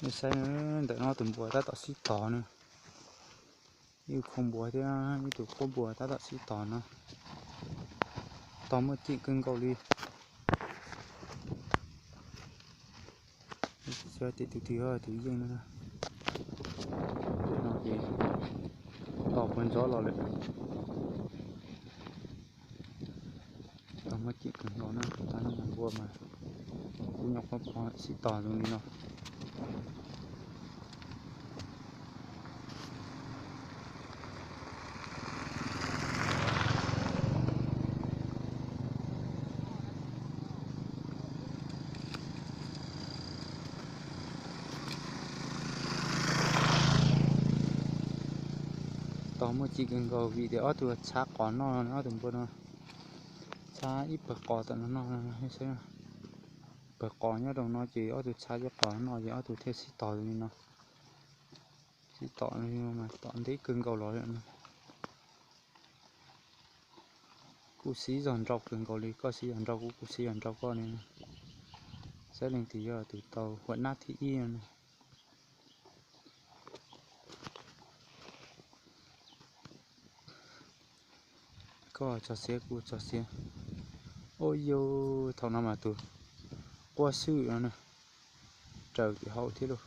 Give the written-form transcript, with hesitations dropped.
Như sai nữa để nó từng bùa ta tạo xí tỏ nữa. Như không bùa thế như tụi không bùa ta tạo xí tỏ nữa. Tỏ một chị cưng cầu đi. Sẽ thì từ riêng nữa. Nó thì tỏ phần gió lò lại. Tỏ một chị cưng đó nữa. Ta nó làm bùa mà. Cũng nhọc nó xí tỏ rồi đi nó. Tỏ một chị cưng cầu vì để ở tụi xa có nó từng bữa nó. Xa ít bậc cỏ tận nó hay sao. Bậc cỏ nhá đồng nó chỉ ở tụi xa cho cỏ nó chỉ ở tụi theo xí tỏ rồi nó. Xí tỏ nhưng mà tỏ thấy cưng cầu lối nữa. Cú xí giòn rau cưng cầu lý có xí giòn rau cú xí giòn rau con này sẽ lên tí giờ từ tàu vẫn nát thị y này. Có cho xe cú cho xe ôi yo thằng nào mà tụi qua sư nữa nè trời thì hậu thế luôn.